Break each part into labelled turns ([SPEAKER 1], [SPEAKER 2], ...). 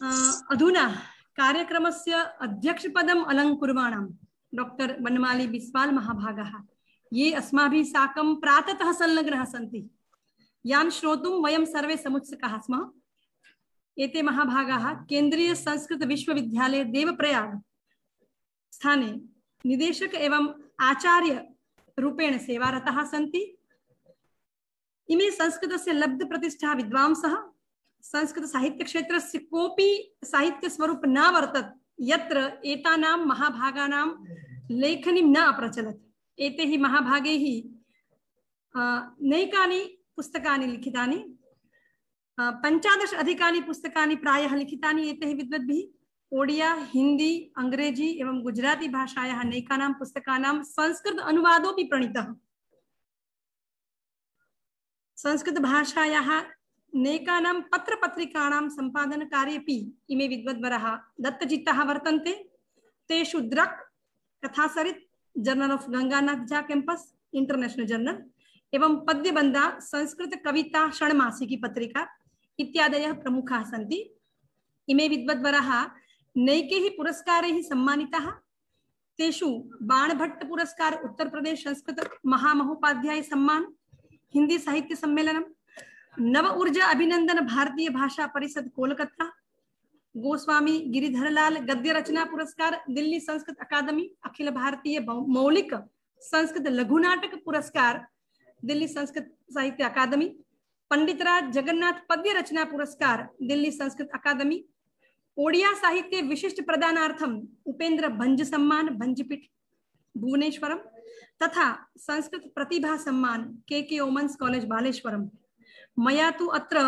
[SPEAKER 1] अधुना कार्यक्रमस्य अध्यक्षपदम् अलङ्कुर्वाणां डॉक्टर बनमाली बिस्वाल महाभागाः ये अस्माभिः साकं प्राततः संलग्नाः सन्ति, यान् श्रोतुं वयं सर्वे समुत्सुकाः स्मः। एते महाभागाः केन्द्रीय संस्कृत विश्वविद्यालय देवप्रयाग स्थाने निदेशक एवं आचार्य रूपेण सेवारताः सन्ति। इमे संस्कृतस्य लब्ध प्रतिष्ठा विद्वांसः। संस्कृत साहित्य क्षेत्रस्य कोऽपि साहित्य स्वरूप न वर्तत यत्र एतानां महाभागानां लेखनीं न अप्रचलत्। एते हि महाभागैः नैकानि पुस्तकानि लिखितानि, 15 अधिकानि पुस्तकानि प्रायः लिखितानि एतैः विद्वद्भिः। ओडिया, हिंदी, अंग्रेजी एवं गुजराती भाषायाः नैकानां पुस्तकानां संस्कृत अनुवादोऽपि प्रणीतः। संस्कृत भाषायाः नैकानां पत्रपत्रिकाणां सम्पादनकार्येऽपि इमे विद्वद्वराः दत्तचित्ताः वर्तन्ते। तेषु द्रक्, कथासरित्, journal of Ganganath Jha campus, international journal एवं पद्यबंधा संस्कृत कविता षण्मासिकी पत्रिका इत्यादयः प्रमुखाः सन्ति। इमे विद्वद्वराः नैकैः पुरस्कारैः सम्मानिताः। तेषु बाणभट्ट पुरस्कार, उत्तर प्रदेश संस्कृत महामहोपाध्याय सम्मान, हिंदी साहित्य सम्मेलनम, नव ऊर्जा अभिनंदन भारतीय भाषा परिषद कोलकाता, गोस्वामी गिरिधरलाल गद्य रचना पुरस्कार दिल्ली संस्कृत अकादमी, अखिल भारतीय मौलिक संस्कृत लघु नाटक पुरस्कार दिल्ली संस्कृत साहित्य अकादमी, पंडितराज जगन्नाथ पद्य रचना पुरस्कार दिल्ली संस्कृत अकादमी, ओडिया साहित्य विशिष्ट प्रदानार्थम उपेंद्र भंज सम्मान भंजपीठ भुवनेश्वरम तथा संस्कृत प्रतिभा सम्मान के ओमन्स कॉलेज बालेश्वरम। मया तु अत्र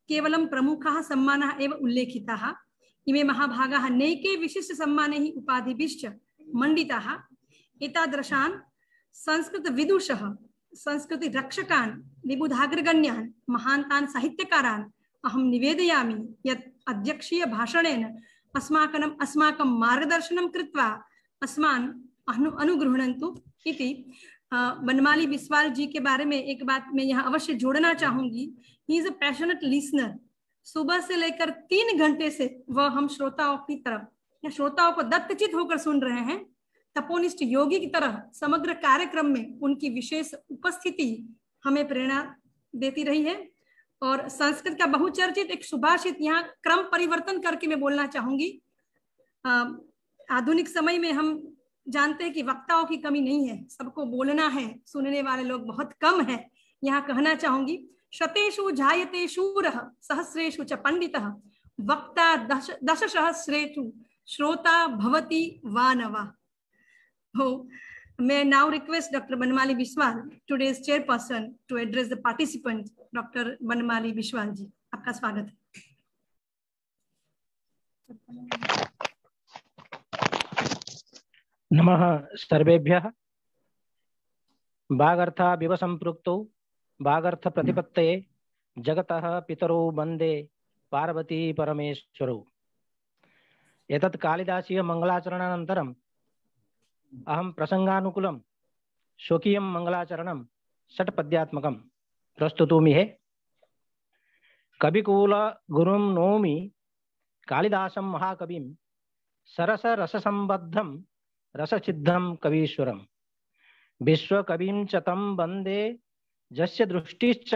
[SPEAKER 1] केवलं प्रमुखाः सम्मानाः एव उल्लेखिताः। इमे महाभागाः नैके विशिष्ट सम्मानैः उपाधिभिश्च मण्डिताः। एतादृशान् संस्कृत विदुषः, संस्कृति रक्षकान्, विबुधाग्रगण्यान् महान्तान् साहित्यकारान् अहं निवेदयामि यत् अध्यक्षीय भाषणेन अस्माकं मार्गदर्शनं कृत्वा अस्मान् अनुगृह्णन्तु इति। बनमाली बिस्वाल जी के बारे में एक बात मैं यहाँ अवश्य जोड़ना चाहूंगी। He is a passionate listener. सुबह से लेकर 3 घंटे से वह हम श्रोताओं की तरफ या श्रोताओं को दत्तचित होकर सुन रहे हैं। तपोनिष्ठ योगी की तरह समग्र कार्यक्रम में उनकी विशेष उपस्थिति हमें प्रेरणा देती रही है। और संस्कृत का बहुचर्चित एक सुभाषित यहाँ क्रम परिवर्तन करके मैं बोलना चाहूंगी। आधुनिक समय में हम जानते हैं कि वक्ताओं की कमी नहीं है, सबको बोलना है, सुनने वाले लोग बहुत कम हैं। यहाँ कहना चाहूंगी, शतेषु जायते शूरः सहस्रेषु च पंडितः वक्ता दशसहस्रेषु श्रोता भवति वानवा। हो, may now request Dr. Banmali Biswal, today's chairperson, to address the participants. Dr. Banmali Biswal जी, आपका स्वागत है।
[SPEAKER 2] नमः सर्वेभ्यः। वागर्था विव संपृक्तौ वागर्थ प्रतिपत्तये जगतः पितरौ वन्दे पार्वती परमेश्वरौ। एतत् कालिदासीय मंगलाचरणानन्तरम् अहं प्रसंगानुकूलं स्वकीयं मंगलाचरणं षट्पद्यात्मकं प्रस्तुतोमि। कविकुल गुरुं नौमि कालिदासं महाकविं सरस रससंबद्धं रससिद्धं कवीश्वरं विश्वकविं च तं वन्दे जस्य दृष्टिश्च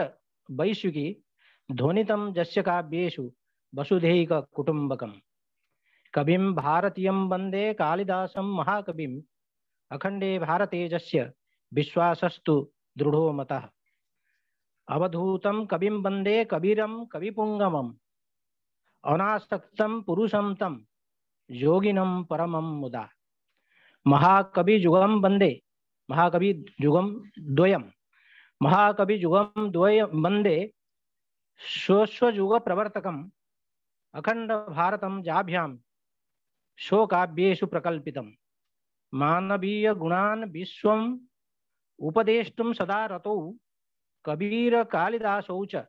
[SPEAKER 2] वैश्विकी ध्वनितं जस्य काव्येषु वसुधैक कुटुम्बकम्। कविं भारतीयं वन्दे कालिदासं महाकविम् अखंडे भारते जस्य विश्वासस्तु दृढ़ो मतः। अवधूतं कविं वन्दे कबीरं कविपुंगमम् अनासक्तं पुरुषं तं योगिनं परमं मुदा। महाकवि युगम वंदे महाकवि युगम द्वयम वंदे स्वस्वयुग प्रवर्तकम अखंड भारतम जाभ्याम शोकाव्येषु प्रकल्पितम। मानवीय गुणान् विश्वम उपदेष्टुं सदा रतौ कबीर कालिदासौ च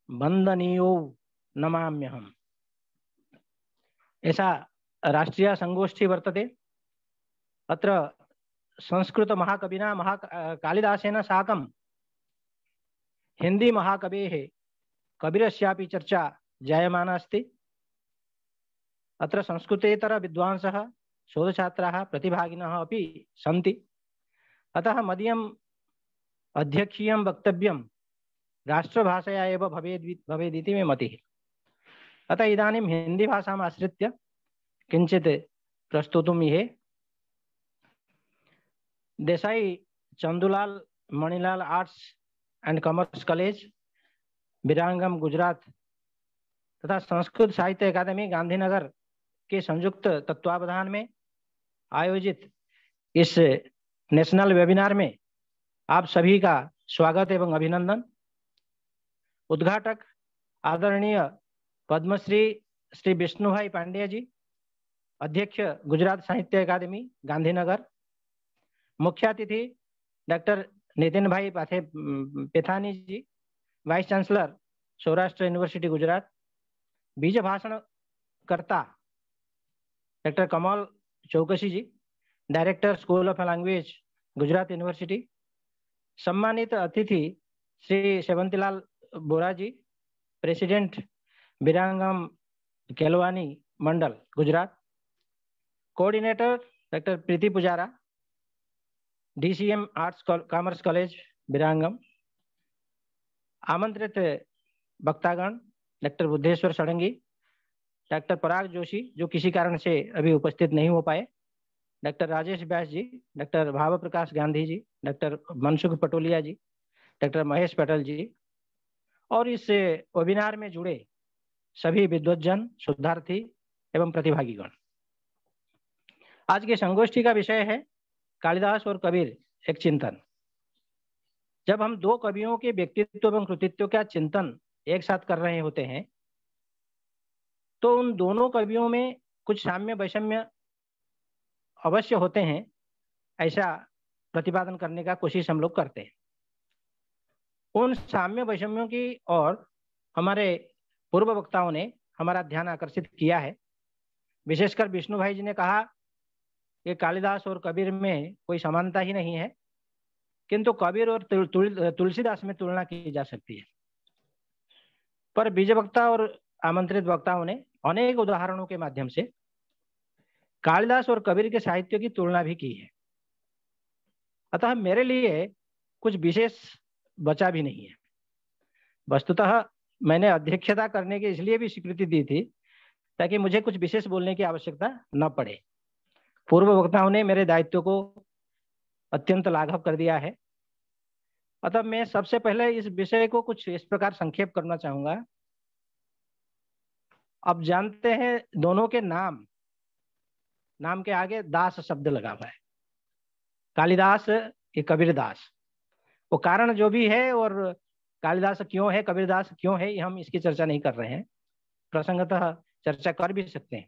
[SPEAKER 2] वंदनीयो नमाम्यहम्। ऐसा राष्ट्रीय संगोष्ठी वर्तते। अत्र संस्कृत महाकविना कालिदासेन साकं हिंदी महाकवेः कबीरस्यापि चर्चा जायमाना अस्ति। अत्र संस्कृतेतर विद्वांसः शोधछात्राः प्रतिभागिनः अपि सन्ति। अतः मदीयम् अध्यक्षीयं वक्तव्यं राष्ट्रभाषया एव भवेदिति मे मतिः। अतः इदानीं हिंदी भाषाम् आश्रित्य किंचित् प्रस्तुतुम् इहे। Desai Chandulal Manilal arts and commerce college Viramgam Gujarat तथा संस्कृत साहित्य अकादमी गांधीनगर के संयुक्त तत्वावधान में आयोजित इस नेशनल वेबिनार में आप सभी का स्वागत एवं अभिनंदन। उद्घाटक आदरणीय पद्मश्री श्री विष्णुभाई पांड्या जी, अध्यक्ष गुजरात साहित्य अकादमी गांधीनगर। मुख्य अतिथि doctor Nitin bhai Pethani ji, vice chancellor Saurashtra university Gujarat. बीज भाषण करता doctor Kamal Chauksi ji, director school of language Gujarat university. सम्मानित अतिथि Shri Sevantilal Bora ji, president Viramgam Kelavani Mandal Gujarat. Coordinator doctor Preeti Pujara, DCM arts commerce college Viramgam. आमंत्रित वक्तागण डॉक्टर बुद्धेश्वर षडंगी, डॉक्टर पराग जोशी जो किसी कारण से अभी उपस्थित नहीं हो पाए, डॉक्टर राजेश व्यास जी, डॉक्टर भाव प्रकाश गांधी जी, डॉक्टर मनसुख पटोलिया जी, डॉक्टर महेश पटेल जी और इस वेबिनार में जुड़े सभी विद्वज्जन, शोधार्थी एवं प्रतिभागीगण। आज के संगोष्ठी का विषय है कालिदास और कबीर एक चिंतन। जब हम दो कवियों के व्यक्तित्व एवं कृतित्व का चिंतन एक साथ कर रहे होते हैं तो उन दोनों कवियों में कुछ साम्य वैषम्य अवश्य होते हैं, ऐसा प्रतिपादन करने का कोशिश हम लोग करते हैं। उन साम्य वैषम्यों की ओर हमारे पूर्व वक्ताओं ने हमारा ध्यान आकर्षित किया है। विशेषकर विष्णु भाई जी ने कहा कि कालिदास और कबीर में कोई समानता ही नहीं है, किंतु कबीर और तुलसीदास में तुलना की जा सकती है। पर बीज वक्ता और आमंत्रित वक्ताओं ने अनेक उदाहरणों के माध्यम से कालिदास और कबीर के साहित्य की तुलना भी की है। अतः मेरे लिए कुछ विशेष बचा भी नहीं है। वस्तुतः मैंने अध्यक्षता करने की इसलिए भी स्वीकृति दी थी ताकि मुझे कुछ विशेष बोलने की आवश्यकता न पड़े। पूर्व वक्ताओं ने मेरे दायित्व को अत्यंत लाघव कर दिया है। अतः मैं सबसे पहले इस विषय को कुछ इस प्रकार संक्षेप करना चाहूंगा। अब जानते हैं दोनों के नाम के आगे दास शब्द लगा हुआ है, कालिदास ये कबीरदास। वो कारण जो भी है और कालिदास क्यों है, कबीरदास क्यों है, हम इसकी चर्चा नहीं कर रहे हैं। प्रसंगतः चर्चा कर भी सकते हैं।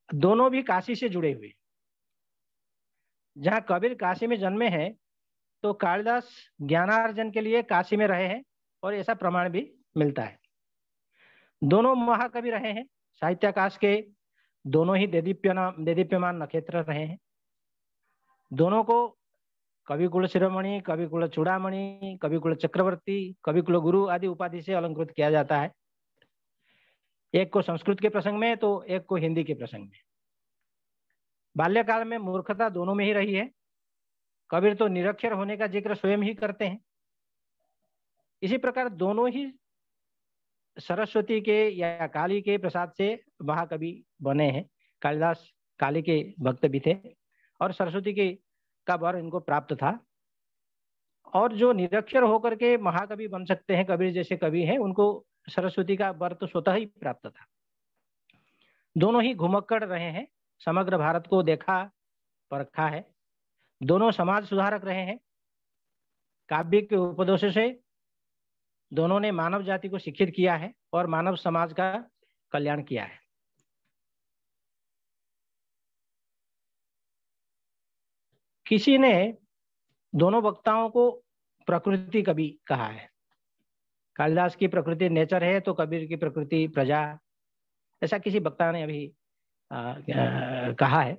[SPEAKER 2] दोनों भी काशी से जुड़े हुए। जहां कबीर काशी में जन्मे हैं तो कालिदास ज्ञानार्जन के लिए काशी में रहे हैं और ऐसा प्रमाण भी मिलता है। दोनों महाकवि रहे हैं, साहित्याकाश के दोनों ही देदीप्यमान नक्षत्र रहे हैं। दोनों को कविकुल शिरोमणि, कविकुल चूड़ामणि, कविकुल चक्रवर्ती, कविकुल गुरु आदि उपाधि से अलंकृत किया जाता है। एक को संस्कृत के प्रसंग में तो एक को हिंदी के प्रसंग में। बाल्यकाल में मूर्खता दोनों में ही रही है। कबीर तो निरक्षर होने का जिक्र स्वयं ही करते हैं। इसी प्रकार दोनों ही सरस्वती के या काली के प्रसाद से महाकवि बने हैं। कालिदास काली के भक्त भी थे और सरस्वती के का वर इनको प्राप्त था। और जो निरक्षर होकर के महाकवि बन सकते हैं, कबीर जैसे कवि हैं, उनको सरस्वती का वर तो स्वतः ही प्राप्त था। दोनों ही घुमक्कड़ रहे हैं, समग्र भारत को देखा परखा है। दोनों समाज सुधारक रहे हैं। काव्य के उपदेशों से दोनों ने मानव जाति को शिक्षित किया है और मानव समाज का कल्याण किया है। किसी ने दोनों वक्ताओं को प्रकृति कवि कहा है। कालिदास की प्रकृति नेचर है तो कबीर की प्रकृति प्रजा, ऐसा किसी वक्ता ने अभी कहा है।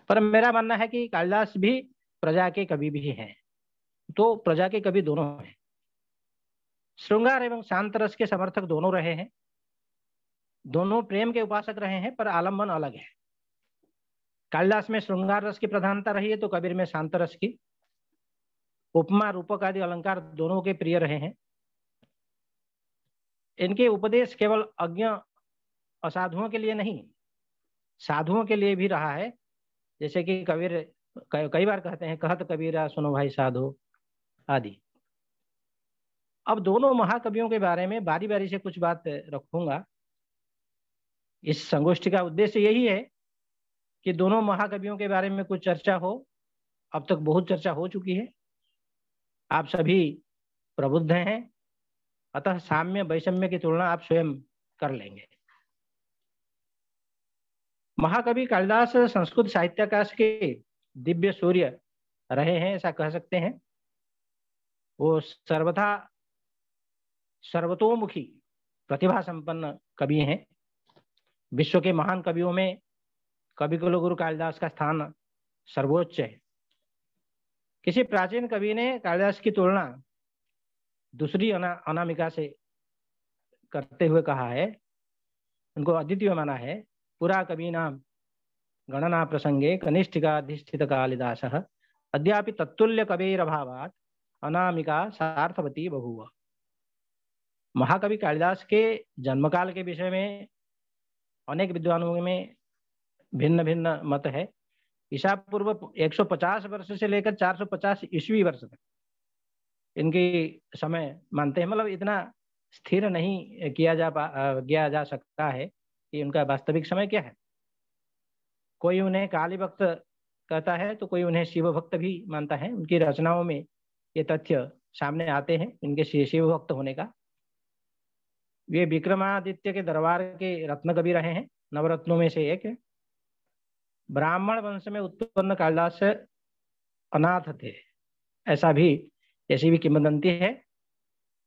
[SPEAKER 2] पर मेरा मानना है कि कालिदास भी प्रजा के कवि भी हैं, तो प्रजा के कवि दोनों हैं। श्रृंगार एवं शांत रस के समर्थक दोनों रहे हैं। दोनों प्रेम के उपासक रहे हैं, पर आलम्बन अलग है। कालिदास में श्रृंगार रस की प्रधानता रही है, तो कबीर में शांत रस की। उपमा रूपक आदि अलंकार दोनों के प्रिय रहे हैं। इनके उपदेश केवल अज्ञ असाधुओं के लिए नहीं, साधुओं के लिए भी रहा है। जैसे कि कबीर कई बार कहते हैं, कहत कबीरा सुनो भाई साधो आदि। अब दोनों महाकवियों के बारे में बारी बारी से कुछ बात रखूंगा। इस संगोष्ठी का उद्देश्य यही है कि दोनों महाकवियों के बारे में कुछ चर्चा हो। अब तक बहुत चर्चा हो चुकी है, आप सभी प्रबुद्ध हैं, अतः साम्य वैषम्य की तुलना आप स्वयं कर लेंगे। महाकवि कालिदास संस्कृत साहित्याकाश के दिव्य सूर्य रहे हैं, ऐसा कह सकते हैं। वो सर्वथा सर्वतोमुखी प्रतिभा संपन्न कवि हैं। विश्व के महान कवियों में कवि कुलगुरु कालिदास का स्थान सर्वोच्च है। किसी प्राचीन कवि ने कालिदास की तुलना दूसरी अनामिका से करते हुए कहा है, उनको अद्वितीय माना है। पुरा कवीनाम गणना प्रसंगे कनिष्ठिकाधिष्ठित कालिदासः अद्यापि तत्तुल्य कवेरभावात् अनामिका सार्थवती बभूव। महाकवि कालिदास के जन्मकाल के विषय में अनेक विद्वानों में भिन्न भिन्न मत है। ईसा पूर्व 150 वर्ष से लेकर 450 ईस्वी वर्ष तक इनकी समय मानते हैं। मतलब इतना स्थिर नहीं किया जा सकता है कि उनका वास्तविक समय क्या है। कोई उन्हें काली भक्त कहता है, तो कोई उन्हें शिव भक्त भी मानता है। उनकी रचनाओं में ये तथ्य सामने आते हैं इनके शिव भक्त होने का। वे विक्रमादित्य के दरबार के रत्न कवि रहे हैं, नवरत्नों में से एक है। ब्राह्मण वंश में उत्पन्न कालिदास अनाथ थे, ऐसा भी ऐसी भी किंवदंती है।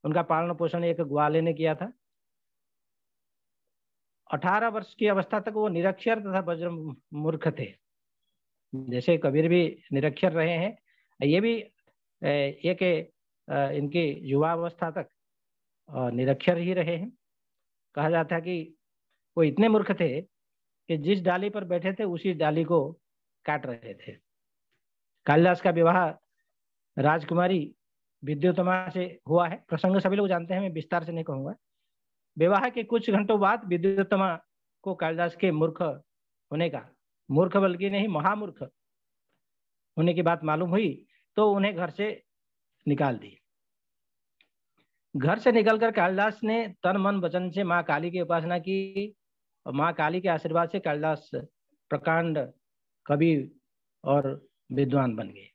[SPEAKER 2] उनका पालन पोषण एक ग्वाले ने किया था। 18 वर्ष की अवस्था तक वो निरक्षर तथा वज्र मूर्ख थे। जैसे कबीर भी निरक्षर रहे हैं, ये भी एक इनकी युवावस्था तक निरक्षर ही रहे हैं। कहा जाता है कि वो इतने मूर्ख थे कि जिस डाली पर बैठे थे उसी डाली को काट रहे थे। कालिदास का विवाह राजकुमारी विद्युतमा से हुआ है। प्रसंग सभी लोग जानते हैं, मैं विस्तार से नहीं कहूंगा। विवाह के कुछ घंटों बाद विद्युतमा को कालिदास के मूर्ख होने का, मूर्ख बल्कि नहीं महामूर्ख होने की बात मालूम हुई, तो उन्हें घर से निकाल दी। घर से निकलकर कालिदास ने तन मन वचन से माँ काली की उपासना की, और माँ काली के आशीर्वाद से कालिदास प्रकांड कवि और विद्वान बन गए।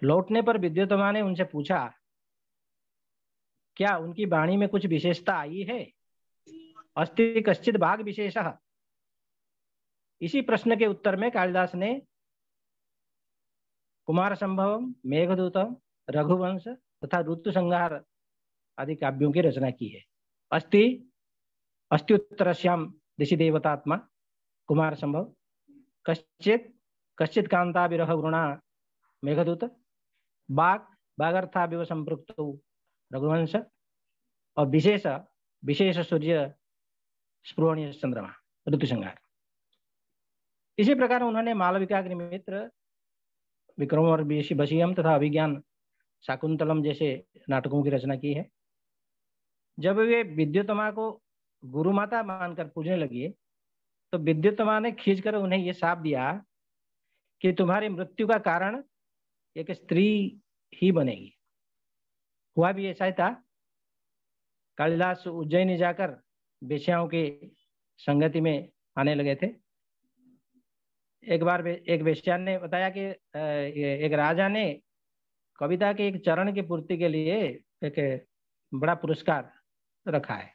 [SPEAKER 2] लौटने पर विद्युतमा ने उनसे पूछा, क्या उनकी वाणी में कुछ विशेषता आई है? अस्ति कश्चित भाग विशेषः। इसी प्रश्न के उत्तर में कालिदास ने कुमार संभवम, मेघदूतम, रघुवंश तथा ऋतु संहार आदि काव्यों की रचना की है। अस्ति उत्तरश्याम दिशि देवतात्मा कुमार संभव, कश्चित कांता विरह वृणा मेघदूत, बागर्था विव संपृक्त रघुवंश, और विशेष सूर्य स्पृहणीय चंद्रमा ऋतु संहार। इसी प्रकार उन्होंने मालविकाग्निमित्र, विक्रम और वशीयम तथा अभिज्ञान शाकुंतलम जैसे नाटकों की रचना की है। जब वे विद्युतमा को गुरु माता मानकर पूजने लगी, तो विद्युतमा ने खींचकर उन्हें यह शाप दिया कि तुम्हारी मृत्यु का कारण एक स्त्री ही बनेगी। हुआ भी ऐसा ही था। कालिदास उज्जैनी जाकर वेश्याओं की संगति में आने लगे थे। एक बार एक वेश्या ने बताया कि एक राजा ने कविता के एक चरण की पूर्ति के लिए एक बड़ा पुरस्कार रखा है।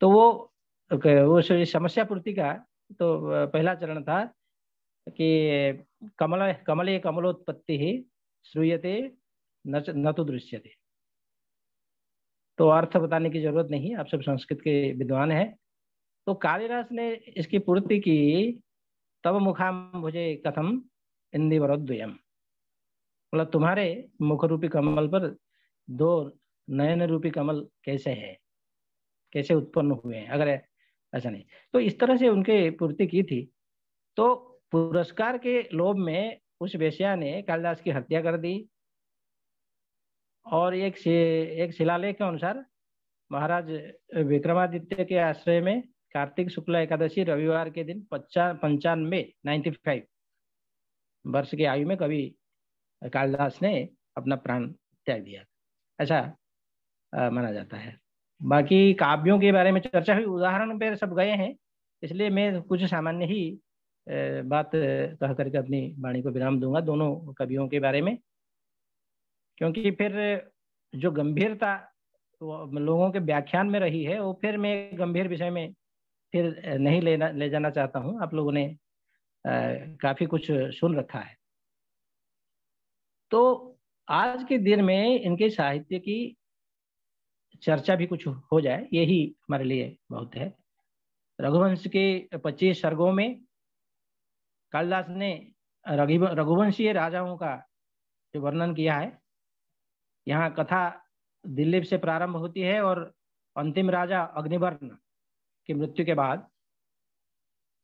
[SPEAKER 2] तो वो समस्या पूर्ति का तो पहला चरण था कि कमले कमलोत्पत्ति ही श्रूयते न तो दृश्यते। तो अर्थ बताने की जरूरत नहीं, आप सब संस्कृत के विद्वान हैं। तो कालिदास ने इसकी पूर्ति की, तब मुखाम्बुजे कथम इंदिवरोद्वयम, मतलब तुम्हारे मुख रूपी कमल पर दो नयन रूपी कमल कैसे है, कैसे उत्पन्न हुए हैं, अगर ऐसा नहीं तो इस तरह से उनके पूर्ति की थी। तो पुरस्कार के लोभ में उस वेश्या ने कालिदास की हत्या कर दी और एक शिलालेख के अनुसार महाराज विक्रमादित्य के आश्रय में कार्तिक शुक्ल एकादशी रविवार के दिन 95 वर्ष की आयु में कवि कालिदास ने अपना प्राण त्याग दिया, ऐसा माना जाता है। बाकी काव्यों के बारे में चर्चा हुई, उदाहरण पे सब गए हैं, इसलिए मैं कुछ सामान्य ही बात कह करके अपनी वाणी को विराम दूंगा दोनों कवियों के बारे में, क्योंकि फिर जो गंभीरता लोगों के व्याख्यान में रही है वो फिर मैं गंभीर विषय में फिर नहीं ले जाना चाहता हूँ। आप लोगों ने काफी कुछ सुन रखा है, तो आज के दिन में इनके साहित्य की चर्चा भी कुछ हो जाए, यही हमारे लिए बहुत है। रघुवंश के 25 सर्गों में कालिदास ने रघुवंशीय राजाओं का जो वर्णन किया है। यहाँ कथा दिलीप से प्रारंभ होती है और अंतिम राजा अग्निवर्ण की मृत्यु के बाद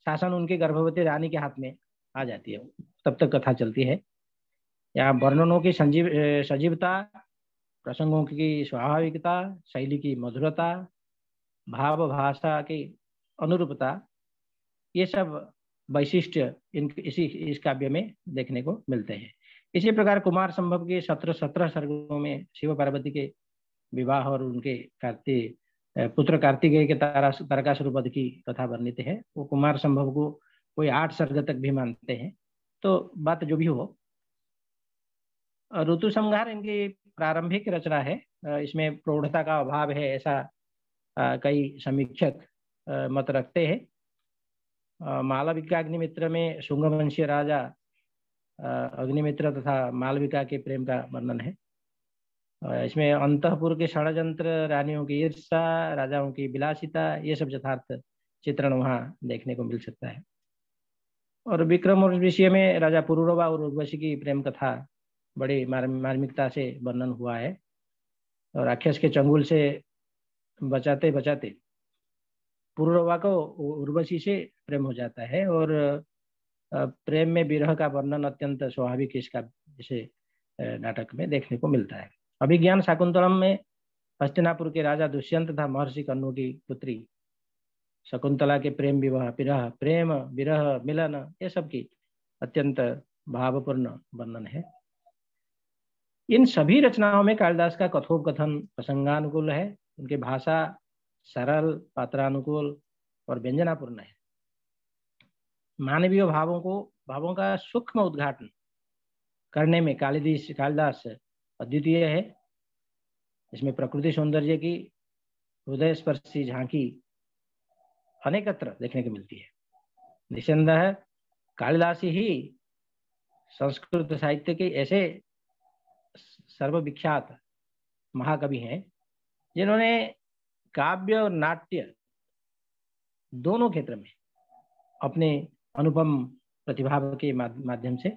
[SPEAKER 2] शासन उनकी गर्भवती रानी के हाथ में आ जाती है, तब तक कथा चलती है। यहाँ वर्णनों की सजीवता, प्रसंगों की स्वाभाविकता, शैली की मधुरता, भाव भाषा की अनुरूपता, ये सब वैशिष्ट्य इस काव्य में देखने को मिलते हैं। इसी प्रकार कुमार संभव के 17 सर्गों में शिव पार्वती के विवाह और उनके पुत्र कार्तिकेय के तारकासुर वध की कथा वर्णित है। वो कुमार संभव को कोई 8 सर्ग तक भी मानते हैं, तो बात जो भी हो। ऋतु संहार इनकी प्रारंभिक रचना है, इसमें प्रौढ़ता का अभाव है, ऐसा कई समीक्षक मत रखते हैं। मालविका अग्निमित्र में शुंगवंशीय राजा अग्निमित्र तथा मालविका के प्रेम का वर्णन है। इसमें अंतःपुर के षड्यंत्र, रानियों की ईर्षा, राजाओं की विलासिता, ये सब यथार्थ चित्रण वहाँ देखने को मिल सकता है। और विक्रम और विषय में राजा पुरुरवा और उर्वशी की प्रेम कथा बड़ी मार्मिकता से वर्णन हुआ है। और राक्षस के चंगुल से बचाते बचाते पुरुरवा को उर्वशी से प्रेम हो जाता है और प्रेम में विरह का वर्णन अत्यंत स्वाभाविक इसका जैसे नाटक में देखने को मिलता है। अभिज्ञान शाकुंतलम में हस्तिनापुर के राजा दुष्यंत तथा महर्षि कन्नु की पुत्री शकुंतला के प्रेम विवाह, प्रेम विरह मिलन, ये सब की अत्यंत भावपूर्ण वर्णन है। इन सभी रचनाओं में कालिदास का कथोपकथन प्रसंगानुकूल है। उनकी भाषा सरल, पात्रानुकूल और व्यंजनापूर्ण है। मानवीय भावों का सूक्ष्म उद्घाटन करने में कालिदास अद्वितीय है। इसमें प्रकृति सौंदर्य की हृदय स्पर्शी झांकी अनेकत्र देखने को मिलती है। निसंदेह कालिदास ही संस्कृत साहित्य के ऐसे सर्वविख्यात महाकवि हैं जिन्होंने काव्य और नाट्य दोनों क्षेत्र में अपने अनुपम प्रतिभा के माध्यम से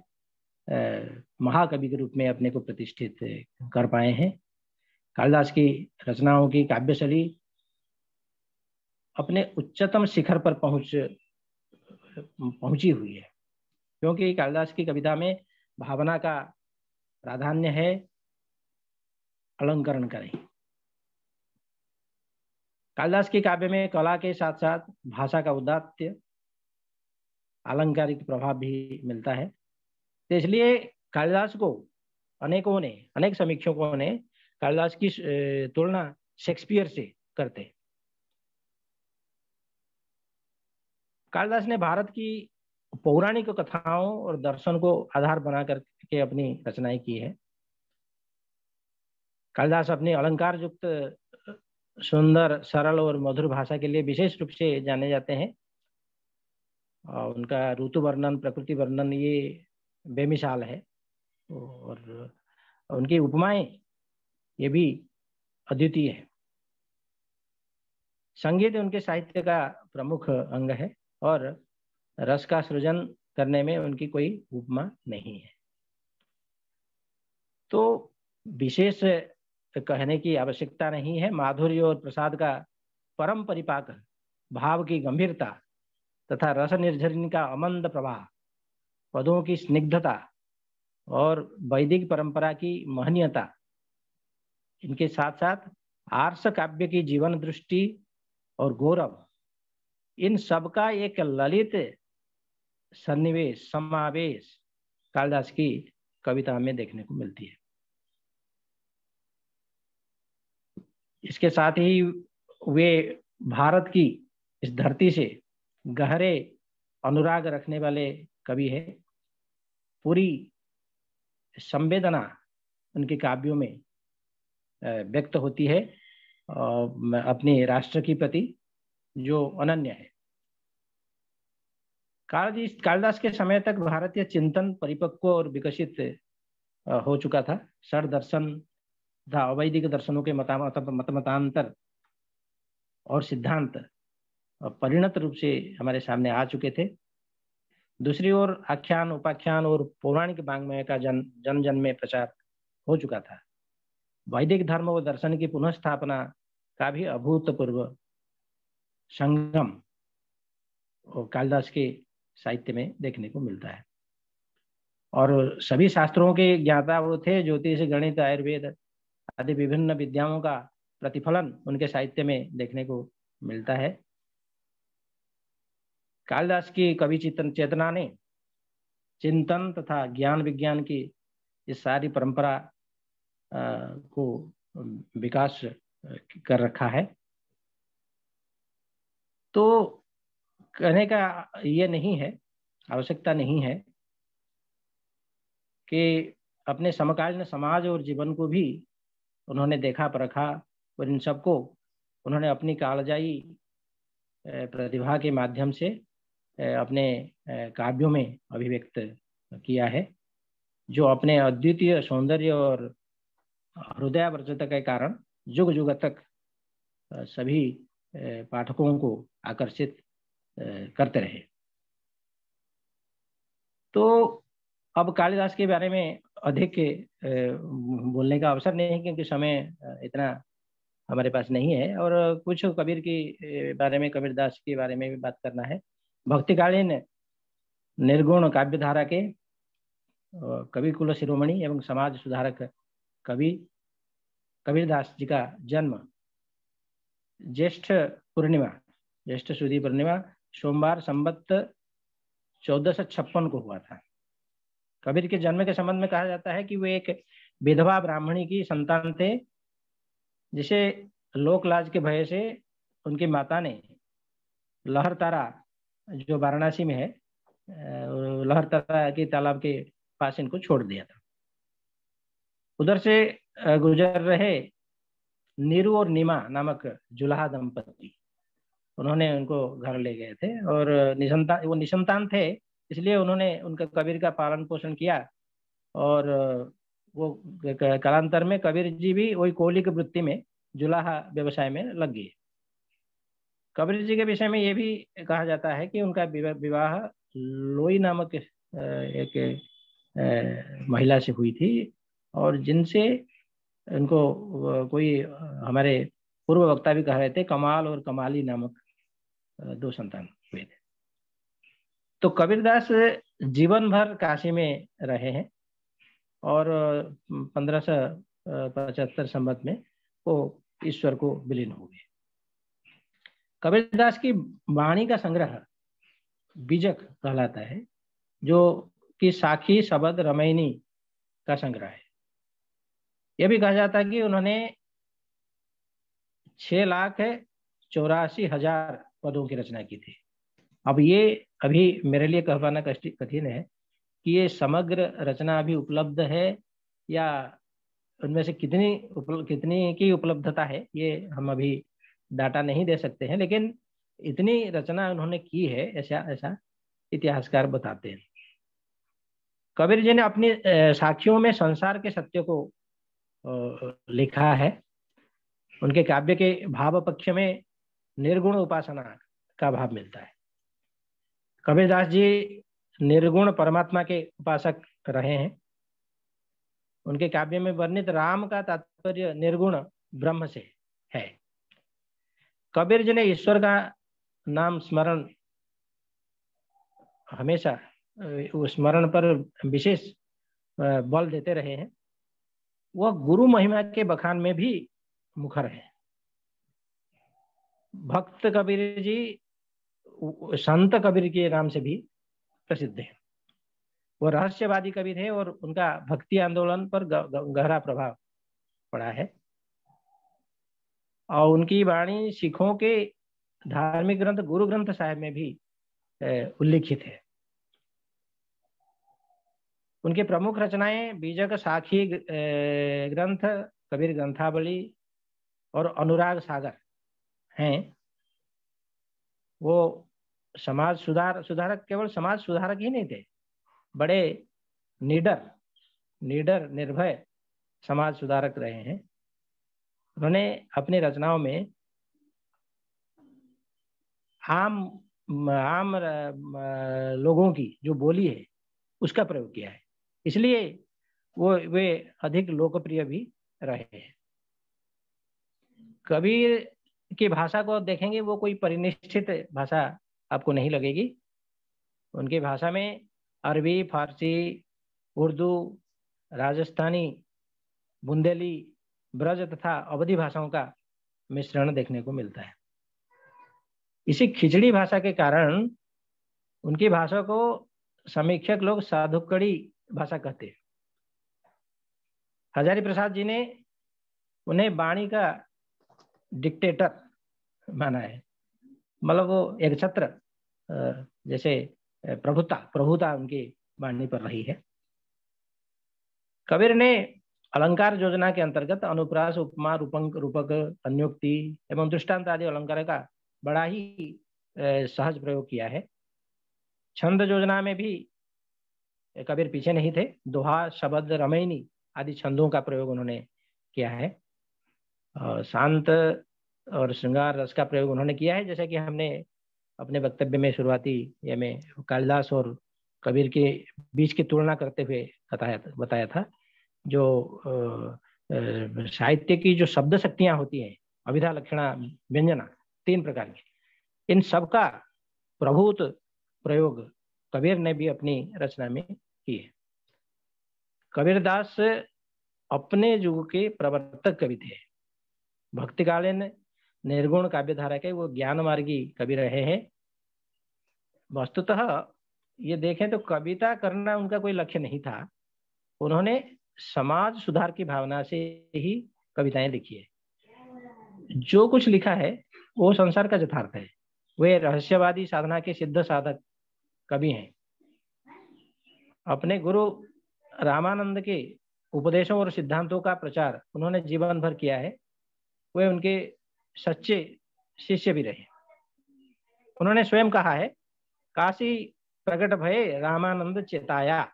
[SPEAKER 2] महाकवि के रूप में अपने को प्रतिष्ठित कर पाए हैं। कालिदास की रचनाओं की काव्यशैली अपने उच्चतम शिखर पर पहुंची हुई है, क्योंकि कालिदास की कविता में भावना का प्राधान्य है, अलंकरण का नहीं। कालिदास के काव्य में कला के साथ साथ भाषा का उदात्त आलंकारिक प्रभाव भी मिलता है। तो इसलिए कालिदास को अनेक समीक्षकों ने कालिदास की तुलना शेक्सपियर से करते हैं। कालिदास ने भारत की पौराणिक कथाओं और दर्शन को आधार बना करके अपनी रचनाएं की है। कालिदास अपनी अलंकार युक्त सुंदर, सरल और मधुर भाषा के लिए विशेष रूप से जाने जाते हैं। और उनका ऋतु वर्णन, प्रकृति वर्णन ये बेमिसाल है और उनकी उपमाएं ये भी अद्वितीय है। संगीत उनके साहित्य का प्रमुख अंग है और रस का सृजन करने में उनकी कोई उपमा नहीं है। तो विशेष कहने की आवश्यकता नहीं है। माधुर्य और प्रसाद का परम परिपाक भाव की गंभीरता तथा रस निर्झरणी का अमंद प्रवाह, पदों की स्निग्धता और वैदिक परंपरा की महनीयता, इनके साथ साथ आर्ष काव्य की जीवन दृष्टि और गौरव, इन सब का एक ललित सन्निवेश समावेश कालिदास की कविता में देखने को मिलती है। इसके साथ ही वे भारत की इस धरती से गहरे अनुराग रखने वाले कवि हैं। पूरी संवेदना उनके काव्यों में व्यक्त होती है अपने राष्ट्र के प्रति, जो अनन्य है। कालिदास के समय तक भारतीय चिंतन परिपक्व और विकसित हो चुका था। षड दर्शन तथा अवैदिक दर्शनों के मतांतर और सिद्धांत परिणत रूप से हमारे सामने आ चुके थे। दूसरी ओर आख्यान, उपाख्यान और पौराणिक वाङ्मय का जन जन में प्रचार हो चुका था। वैदिक धर्म व दर्शन की पुनः स्थापना का भी अभूतपूर्व संगम कालिदास के साहित्य में देखने को मिलता है। और सभी शास्त्रों के ज्ञाता वो थे। ज्योतिष, गणित, आयुर्वेद आदि विभिन्न विद्याओं का प्रतिफलन उनके साहित्य में देखने को मिलता है। कालिदास की कवि चेतना ने चिंतन तथा ज्ञान विज्ञान की इस सारी परंपरा को विकास कर रखा है। तो कहने का ये नहीं है, आवश्यकता नहीं है कि अपने समकालीन समाज और जीवन को भी उन्होंने देखा परखा और इन सबको उन्होंने अपनी कालजाई प्रतिभा के माध्यम से अपने काव्यों में अभिव्यक्त किया है, जो अपने अद्वितीय सौंदर्य और हृदयावर्जता के कारण युग युग तक सभी पाठकों को आकर्षित करते रहे। तो अब कालिदास के बारे में अधिक बोलने का अवसर नहीं है, क्योंकि समय इतना हमारे पास नहीं है। और कुछ कबीर के बारे में, कबीरदास के बारे में भी बात करना है। भक्तिकालीन निर्गुण काव्यधारा के कवि कुल शिरोमणि एवं समाज सुधारक कवि कबीरदास जी का जन्म ज्येष्ठ शुदी पूर्णिमा सोमवार संवत 1456 को हुआ था। कबीर के जन्म के संबंध में कहा जाता है कि वे एक विधवा ब्राह्मणी की संतान थे, जिसे लोकलाज के भय से उनकी माता ने लहरतारा, जो वाराणसी में है, लहरतारा के तालाब के पास इनको छोड़ दिया था। उधर से गुजर रहे नीरू और नीमा नामक जुलाहा दंपति, उन्होंने उनको घर ले गए थे। और वो निसंतान थे, इसलिए उन्होंने उनका कबीर का पालन पोषण किया। और वो कालांतर में कबीर जी भी वही कौलिक वृत्ति में जुलाहा व्यवसाय में लग गए। कबीर जी के विषय में ये भी कहा जाता है कि उनका विवाह लोई नामक एक महिला से हुई थी, और जिनसे उनको कोई हमारे पूर्व वक्ता भी कह रहे थे, कमाल और कमाली नामक 2 संतान हुए थे। तो कबीरदास जीवन भर काशी में रहे हैं और 1575 संवत में वो ईश्वर को विलीन हो गए। कबीरदास की वाणी का संग्रह बीजक कहलाता है, जो कि साखी शब्द रमैनी का संग्रह है। यह भी कहा जाता है कि उन्होंने 6,84,000 पदों की रचना की थी। अब ये अभी मेरे लिए कह पाना कठिन है कि ये समग्र रचना अभी उपलब्ध है या उनमें से कितनी की उपलब्धता है, ये हम अभी डाटा नहीं दे सकते हैं। लेकिन इतनी रचना उन्होंने की है, ऐसा इतिहासकार बताते हैं। कबीर जी ने अपनी साखियों में संसार के सत्य को लिखा है। उनके काव्य के भाव पक्ष में निर्गुण उपासना का भाव मिलता है। कबीरदास जी निर्गुण परमात्मा के उपासक रहे हैं। उनके काव्य में वर्णित राम का तात्पर्य निर्गुण ब्रह्म से है। कबीर जी ने ईश्वर का नाम स्मरण हमेशा उस स्मरण पर विशेष बल देते रहे हैं। वह गुरु महिमा के बखान में भी मुखर है। भक्त कबीर जी संत कबीर के नाम से भी प्रसिद्ध है। वो रहस्यवादी कबीर है और उनका भक्ति आंदोलन पर गहरा प्रभाव पड़ा है और उनकी वाणी सिखों के धार्मिक ग्रंथ गुरु ग्रंथ साहिब में भी उल्लिखित है। उनके प्रमुख रचनाएं बीजक साखी ग्रंथ, कबीर ग्रंथावली और अनुराग सागर हैं। वो समाज सुधारक केवल समाज सुधारक ही नहीं थे, बड़े निडर निर्भय समाज सुधारक रहे हैं। उन्होंने अपनी रचनाओं में आम लोगों की जो बोली है उसका प्रयोग किया है, इसलिए वे अधिक लोकप्रिय भी रहे हैं। कबीर की भाषा को देखेंगे, वो कोई परिनिष्ठित भाषा आपको नहीं लगेगी। उनकी भाषा में अरबी, फारसी, उर्दू, राजस्थानी, बुंदेली, ब्रज तथा अवधी भाषाओं का मिश्रण देखने को मिलता है। इसी खिचड़ी भाषा के कारण उनकी भाषा को समीक्षक लोग साधुकड़ी भाषा कहते हैं। हजारी प्रसाद जी ने उन्हें वाणी का डिक्टेटर माना है, मतलब वो एक छत्र जैसे प्रभुता उनकी वाणी पर रही है। कबीर ने अलंकार योजना के अंतर्गत अनुप्रास, उपमा, रूपक, अन्योक्ति एवं दृष्टांत आदि अलंकार का बड़ा ही सहज प्रयोग किया है। छंद योजना में भी कबीर पीछे नहीं थे। दोहा, शब्द, रमैनी आदि छंदों का प्रयोग उन्होंने किया है। शांत और श्रृंगार रस का प्रयोग उन्होंने किया है, जैसे कि हमने अपने वक्तव्य में शुरुआती में कालिदास और कबीर के बीच की तुलना करते हुए बताया था। जो साहित्य की जो शब्द शक्तियां होती हैं, अभिधा, लक्षणा, व्यंजना, 3 प्रकार की, इन सब का प्रभुत प्रयोग कबीर ने भी अपनी रचना में की है। कबीरदास अपने युग के प्रवर्तक कवि थे। भक्तिकालीन निर्गुण काव्यधारा के वो ज्ञान मार्गी कवि रहे हैं। वस्तुतः ये देखें तो कविता करना उनका कोई लक्ष्य नहीं था। उन्होंने समाज सुधार की भावना से ही कविताएं लिखी है। जो कुछ लिखा है वो संसार का यथार्थ है। वे रहस्यवादी साधना के सिद्ध साधक कवि हैं। अपने गुरु रामानंद के उपदेशों और सिद्धांतों का प्रचार उन्होंने जीवन भर किया है। वे उनके सच्चे शिष्य भी रहे। उन्होंने स्वयं कहा है, काशी प्रकट भये रामानंद चेताया।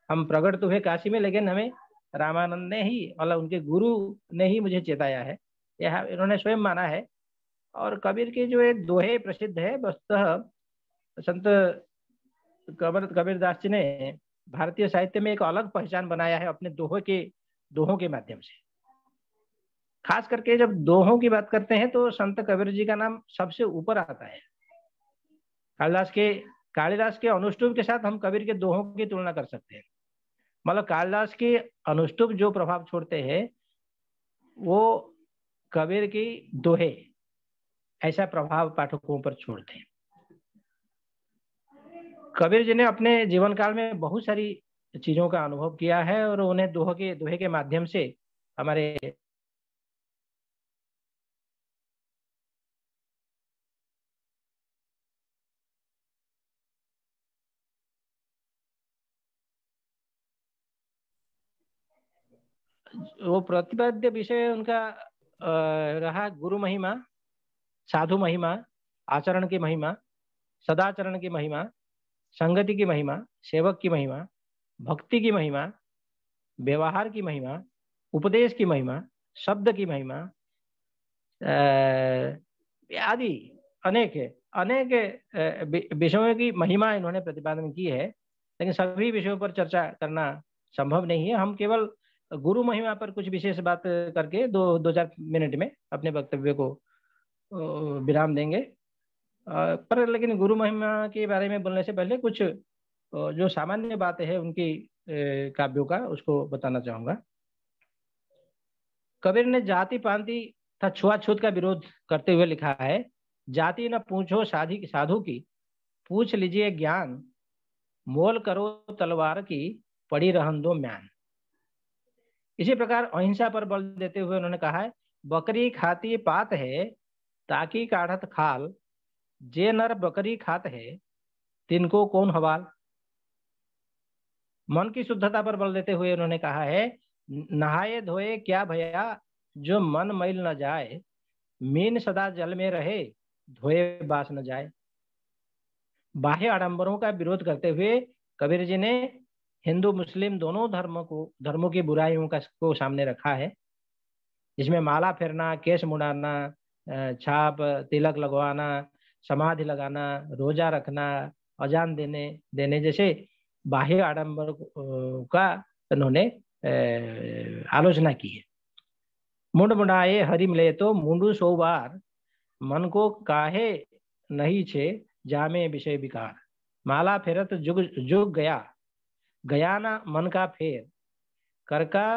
[SPEAKER 2] हम प्रकट तो हुए काशी में, लेकिन हमें रामानंद ने ही, मतलब उनके गुरु ने ही मुझे चेताया है, यह इन्होंने स्वयं माना है। और कबीर के जो एक दोहे प्रसिद्ध है, वस्तुतः संत कबीरदास जी ने भारतीय साहित्य में एक अलग पहचान बनाया है अपने दोहों के माध्यम से। खास करके जब दोहों की बात करते हैं तो संत कबीर जी का नाम सबसे ऊपर आता है। कालिदास के अनुष्टुप के साथ हम कबीर के दोहों की तुलना कर सकते हैं। मतलब कालिदास के अनुष्टुप जो प्रभाव छोड़ते हैं, वो कबीर की दोहे ऐसा प्रभाव पाठकों पर छोड़ते हैं। कबीर जी ने अपने जीवन काल में बहुत सारी चीजों का अनुभव किया है और उन्हें दोहे के माध्यम से हमारे वो प्रतिपाद्य विषय उनका रहा गुरु महिमा, साधु महिमा, आचरण की महिमा, सदाचरण की महिमा, संगति की महिमा, सेवक की महिमा, भक्ति की महिमा, व्यवहार की महिमा, उपदेश की महिमा, शब्द की महिमा आदि अनेक विषयों की महिमा इन्होंने प्रतिपादन की है। लेकिन सभी विषयों पर चर्चा करना संभव नहीं है। हम केवल गुरु महिमा पर कुछ विशेष बात करके 2-4 मिनट में अपने वक्तव्य को विराम देंगे। पर लेकिन गुरु महिमा के बारे में बोलने से पहले कुछ जो सामान्य बातें हैं उनकी काव्यों का उसको बताना चाहूंगा। कबीर ने जाति पांति तथा छुआछूत का विरोध करते हुए लिखा है, जाति न पूछो साधु की, पूछ लीजिए ज्ञान, मोल करो तलवार की, पड़ी रहन दो म्यान। इसी प्रकार अहिंसा पर बल देते हुए उन्होंने कहा है, बकरी खाती पात है, ताकि काढ़त खाल, जे नर बकरी खात है, तिनको कौन हवाल। मन की शुद्धता पर बल देते हुए उन्होंने कहा है, नहाए धोए क्या भया, जो मन मैल न जाए, मीन सदा जल में रहे, धोए बास न जाए। बाह्य आडंबरों का विरोध करते हुए कबीर जी ने हिंदू मुस्लिम दोनों धर्मों की बुराइयों को सामने रखा है, जिसमें माला फेरना, केश मुड़ाना, छाप तिलक लगवाना, समाधि लगाना, रोजा रखना, अजान देने जैसे बाह्य आडंबर का उन्होंने आलोचना की है। मुंड मुंडाए हरि मिले तो मुंडू सो बार, मन को काहे नहीं छे जामे विषय विकार। माला फेरत जुग जुग गया, गया ना मन का फेर, कर का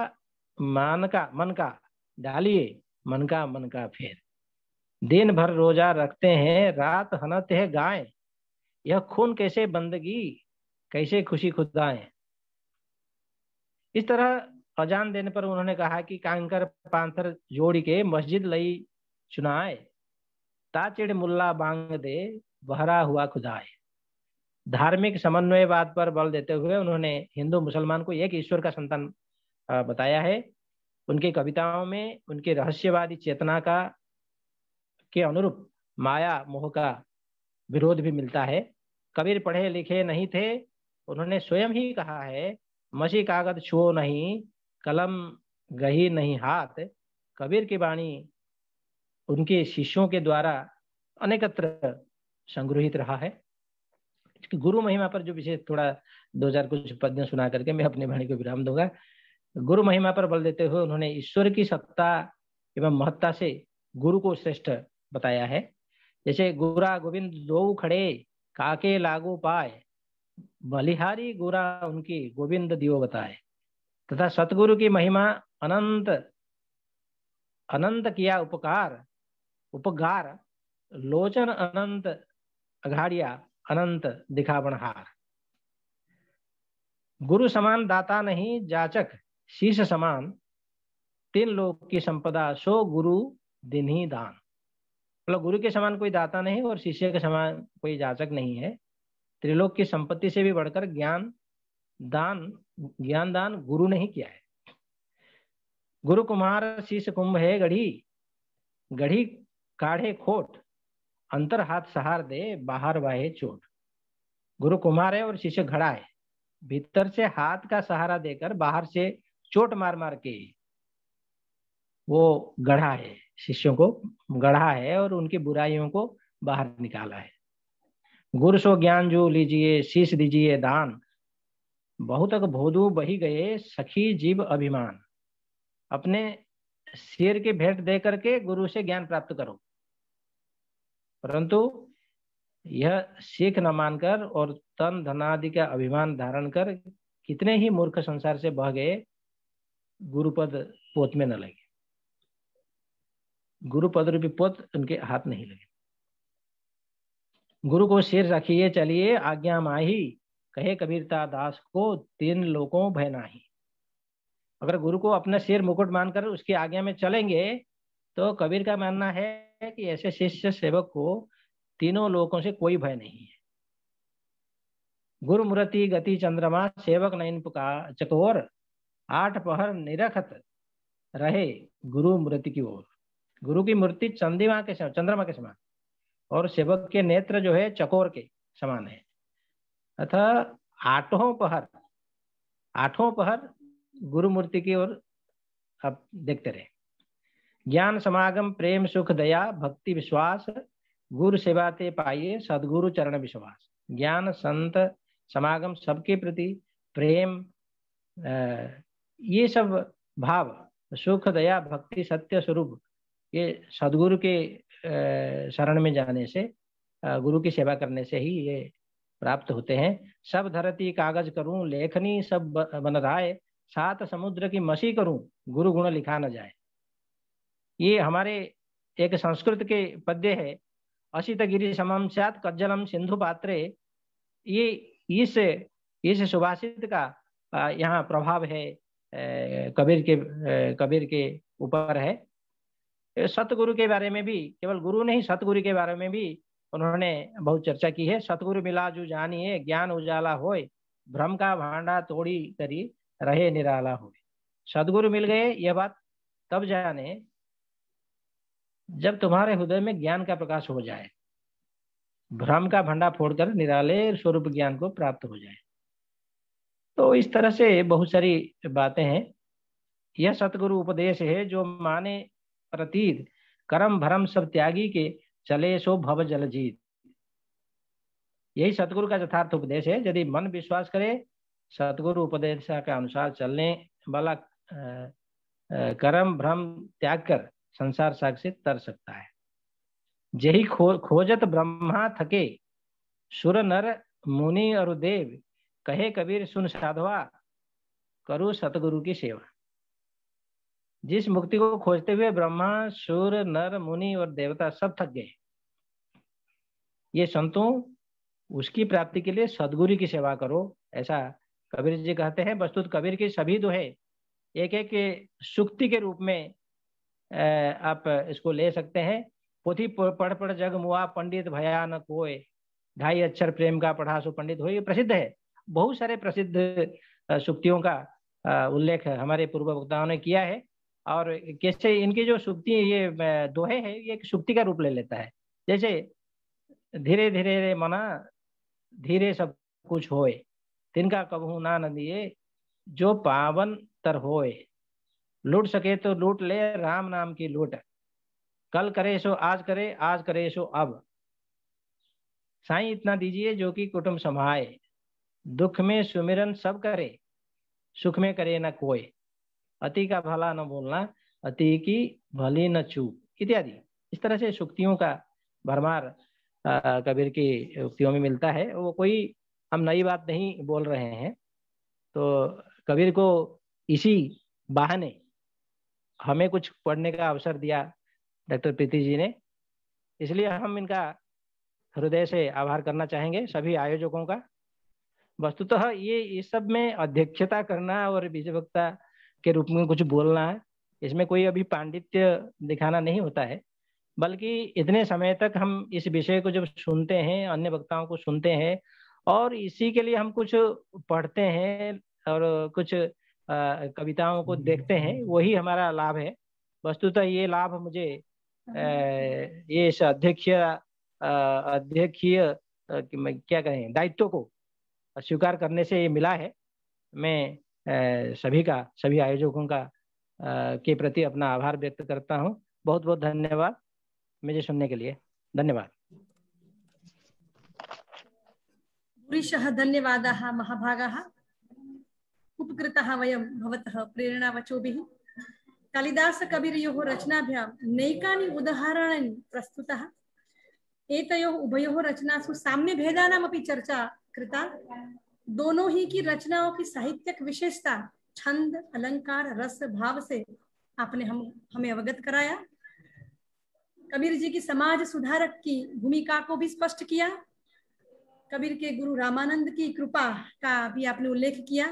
[SPEAKER 2] मन का डालिए, मन का फेर। दिन भर रोजा रखते हैं, रात हनते हैं गाय, यह खून कैसे बंदगी, कैसे खुशी खुदाएं। इस तरह अजान देने पर उन्होंने कहा कि कांकर पांथर जोड़ के मस्जिद लई चुनाए, ताचिड़ मुल्ला बांग दे, बहरा हुआ खुदाए। धार्मिक समन्वयवाद पर बल देते हुए उन्होंने हिंदू मुसलमान को एक ईश्वर का संतान बताया है। उनकी कविताओं में उनके रहस्यवादी चेतना के अनुरूप माया मोह का विरोध भी मिलता है। कबीर पढ़े लिखे नहीं थे, उन्होंने स्वयं ही कहा है, मसी कागज छुओ नहीं, कलम गही नहीं हाथ। कबीर की वाणी उनके शिष्यों के द्वारा अनेकत्र संग्रहित रहा है। गुरु महिमा पर जो विशेष थोड़ा 2000 कुछ पद्य सुना करके मैं अपने वाणी को विराम दूंगा। गुरु महिमा पर बल देते हुए उन्होंने ईश्वर की सत्ता एवं महत्ता से गुरु को श्रेष्ठ बताया है। जैसे गुरा गोविंद दो खड़े, काके लागू पाए, बलिहारी गुरा उनकी गोविंद दियो बताए। तथा सतगुरु की महिमा अनंत अनंत किया उपकार, लोचन अनंत अघाड़िया, अनंत दिखावन हार। गुरु समान दाता नहीं जाचक, शीश समान, तीन लोक की संपदा, सो गुरु दिन्ही दान। मतलब गुरु के समान कोई दाता नहीं और शिष्य के समान कोई जाचक नहीं है। त्रिलोक की संपत्ति से भी बढ़कर ज्ञान दान गुरु ने ही किया है। गुरु कुमार शीश कुंभ है गढ़ी काढ़े खोट, अंतर हाथ सहार दे, बाहर वाहे चोट। गुरु कुम्हार है और शिष्य घड़ा है, भीतर से हाथ का सहारा देकर बाहर से चोट मार मार के वो गढ़ा है, शिष्यों को गढ़ा है और उनकी बुराइयों को बाहर निकाला है। गुरु सो ज्ञान जो लीजिए, शीश दीजिए दान, बहुतक भोदू बही गए, सखी जीव अभिमान। अपने सिर की भेंट दे करके गुरु से ज्ञान प्राप्त करो, परंतु यह सीख न मानकर और तन धनादि का अभिमान धारण कर कितने ही मूर्ख संसार से बह गए, गुरुपद पोत में न लगे, गुरुपद रूपी पोत उनके हाथ नहीं लगे। गुरु को सिर रखिए चलिए, आज्ञा माही, कहे कबीरता दास को, तीन लोकों भय नाही। अगर गुरु को अपना सिर मुकुट मानकर उसकी आज्ञा में चलेंगे तो कबीर का मानना है कि ऐसे शिष्य सेवक को तीनों लोकों से कोई भय नहीं है। गुरु मूर्ति गति चंद्रमा, सेवक नयन पुकार चकोर, 8 पहर निरखत रहे गुरु मूर्ति की ओर। गुरु की मूर्ति चंद्रमा के समान और सेवक के नेत्र जो है चकोर के समान है। अतः 8 पहर गुरु मूर्ति की ओर आप देखते रहे। ज्ञान समागम प्रेम सुख दया भक्ति विश्वास, गुरु सेवा ते पाइए सदगुरु चरण विश्वास। ज्ञान संत समागम सबके प्रति प्रेम, ये सब भाव, सुख दया भक्ति सत्य स्वरूप, ये सदगुरु के शरण में जाने से, गुरु की सेवा करने से ही ये प्राप्त होते हैं। सब धरती कागज करूं, लेखनी सब बन राय, सात समुद्र की मसी करूं, गुरु गुण लिखा न जाए। ये हमारे एक संस्कृत के पद्य है। असित गिरि समम स्यात् कज्जलम सिंधु पात्रे। ये इस सुभाषित का यहाँ प्रभाव है, कबीर के ऊपर है। सतगुरु के बारे में भी, केवल गुरु नहीं सतगुरु के बारे में भी उन्होंने बहुत चर्चा की है। सतगुरु मिला जो जानिए, ज्ञान उजाला होए, भ्रम का भांडा तोड़ी करी, रहे निराला होए। सतगुरु मिल गए, यह बात तब जाने जब तुम्हारे हृदय में ज्ञान का प्रकाश हो जाए, भ्रम का भंडा फोड़कर निराले स्वरूप ज्ञान को प्राप्त हो जाए। तो इस तरह से बहुत सारी बातें हैं। यह सतगुरु उपदेश है जो माने प्रतीत, कर्म भरम सब त्यागी के, चले सो भव जल जीत। यही सतगुरु का यथार्थ उपदेश है। यदि मन विश्वास करे, सतगुरु उपदेश के अनुसार चलने वाला कर्म भ्रम त्याग कर संसार साग से तर सकता है। यही खोजत ब्रह्मा थके, सुर नर मुनि और देव, कहे कबीर सुन साधवा, करो सतगुरु की सेवा। जिस मुक्ति को खोजते हुए ब्रह्मा, सुर नर मुनि और देवता सब थक गए, ये संतों उसकी प्राप्ति के लिए सदगुरु की सेवा करो, ऐसा कबीर जी कहते हैं। वस्तुत कबीर की सभी दोहे एक एक सुक्ति के रूप में आप इसको ले सकते हैं। पोथी पढ़ पढ़ जग मुआ, पंडित भया न कोय, 2.5 अक्षर प्रेम का पढ़ा सो पंडित हो। ये प्रसिद्ध है। बहुत सारे प्रसिद्ध सुक्तियों का उल्लेख हमारे पूर्व वक्ताओं ने किया है। और कैसे इनकी जो सुक्ति, ये दोहे है, ये एक सुक्ति का रूप ले लेता है। जैसे धीरे धीरे रे मना, धीरे सब कुछ होए, तिनका कबहू ना न दिए, जो पावन तर होए, लूट सके तो लूट ले, राम नाम की लूट, कल करे सो आज करे, आज करे सो अब, साईं इतना दीजिए जो कि कुटुंब समाए, दुख में सुमिरन सब करे, सुख में करे न कोई, अति का भला न बोलना, अति की भली न चूक, इत्यादि। इस तरह से सुक्तियों का भरमार कबीर की उक्तियों में मिलता है। वो कोई हम नई बात नहीं बोल रहे हैं। तो कबीर को इसी बहाने हमें कुछ पढ़ने का अवसर दिया डॉक्टर प्रीति जी ने, इसलिए हम इनका हृदय से आभार करना चाहेंगे, सभी आयोजकों का। वस्तुतः ये इस सब में अध्यक्षता करना और बीजवक्ता के रूप में कुछ बोलना है, इसमें कोई अभी पांडित्य दिखाना नहीं होता है, बल्कि इतने समय तक हम इस विषय को जब सुनते हैं, अन्य वक्ताओं को सुनते हैं, और इसी के लिए हम कुछ पढ़ते हैं और कुछ कविताओं को देखते हैं, वही हमारा लाभ है। वस्तुतः ये लाभ मुझे ये इस अध्यक्षीय क्या कहें दायित्व को स्वीकार करने से ये मिला है। मैं सभी आयोजकों का के प्रति अपना आभार व्यक्त करता हूँ। बहुत बहुत धन्यवाद मुझे सुनने के लिए। धन्यवाद।
[SPEAKER 1] पुरुषः धन्यवादाः महाभागाः। उपकृतः वयं भवतः प्रेरणावचोभिः। कालिदास कबीरयोः रचनाभ्यां नैकानि उदाहरणानि प्रस्तुतः। एतयोः उभयोः रचनासु साम्य भेदानामपि चर्चा कृता। दोनों ही की रचनाओं की साहित्यिक विशेषता, छंद, अलंकार, रस, भाव से आपने हमें अवगत कराया। कबीर जी की समाज सुधारक की भूमिका को भी स्पष्ट किया। कबीर के गुरु रामानंद की कृपा का भी आपने उल्लेख किया।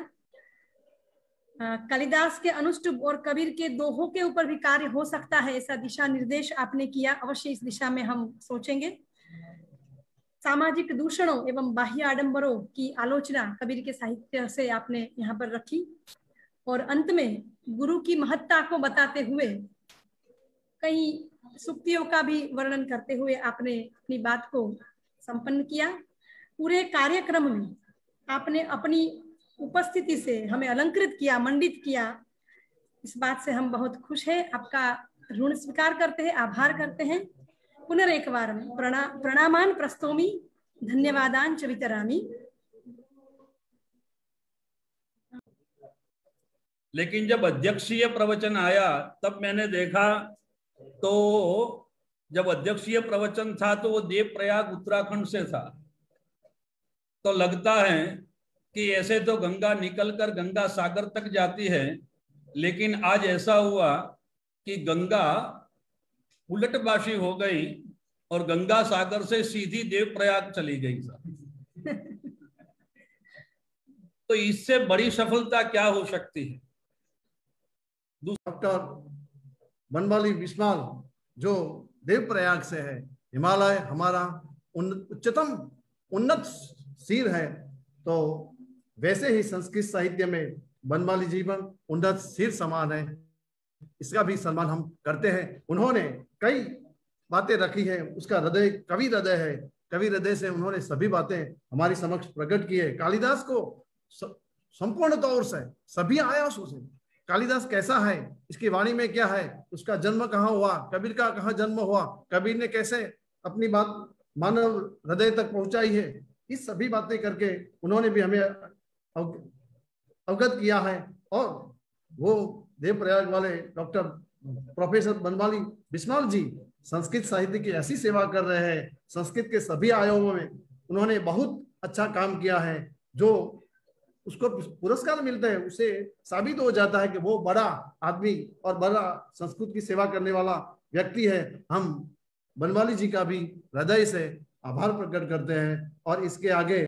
[SPEAKER 1] कालिदास के अनुष्टुप और कबीर के दोहों के ऊपर भी कार्य हो सकता है, ऐसा दिशा निर्देश आपने किया। अवश्य इस दिशा में हम सोचेंगे। सामाजिक दूषणों एवं बाह्य आडंबरों की आलोचना कबीर के साहित्य से आपने यहाँ पर रखी, और अंत में गुरु की महत्ता को बताते हुए कई सुक्तियों का भी वर्णन करते हुए आपने अपनी बात को संपन्न किया। पूरे कार्यक्रम में आपने अपनी उपस्थिति से हमें अलंकृत किया, मंडित किया। इस बात से हम बहुत खुश हैं। आपका ऋण स्वीकार करते हैं, आभार करते हैं। पुनरेकवारं प्रणामान् प्रस्तौमि, धन्यवादान् च वितरामि।
[SPEAKER 3] लेकिन जब अध्यक्षीय प्रवचन आया तब मैंने देखा तो जब अध्यक्षीय प्रवचन था तो वो देवप्रयाग उत्तराखंड से था। तो लगता है कि ऐसे तो गंगा निकलकर गंगा सागर तक जाती है, लेकिन आज ऐसा हुआ कि गंगा उलटबाशी हो गई और गंगा सागर से सीधी देवप्रयाग चली गई सर। तो इससे बड़ी सफलता क्या हो सकती है?
[SPEAKER 4] डॉक्टर बनवाली बिस्माल जो देवप्रयाग से है, हिमालय हमारा उच्चतम उन्नत सिर है, तो वैसे ही संस्कृत साहित्य में बनवाली जीवन उन्नत सिर समान है, इसका भी सम्मान हम करते हैं। उन्होंने कई बातें रखी है, उसका हृदय कवि हृदय है, कवि हृदय से उन्होंने सभी बातें हमारी समक्ष प्रकट की है। कालिदास को संपूर्ण तौर से सभी आयासों से कालिदास कैसा है, इसकी वाणी में क्या है, उसका जन्म कहाँ हुआ, कबीर का कहाँ जन्म हुआ, कबीर ने कैसे अपनी बात मानव हृदय तक पहुंचाई है, इस सभी बातें करके उन्होंने भी हमें अवगत किया है। और वो देवप्रयाग वाले डॉक्टर प्रोफेसर बनवाली बिस्माल जी संस्कृत साहित्य की ऐसी सेवा कर रहे हैं, संस्कृत के सभी आयामों में उन्होंने बहुत अच्छा काम किया है। जो उसको पुरस्कार मिलते हैं उससे साबित हो जाता है कि वो बड़ा आदमी और बड़ा संस्कृत की सेवा करने वाला व्यक्ति है। हम बनवाली जी का भी हृदय से आभार प्रकट करते हैं और इसके आगे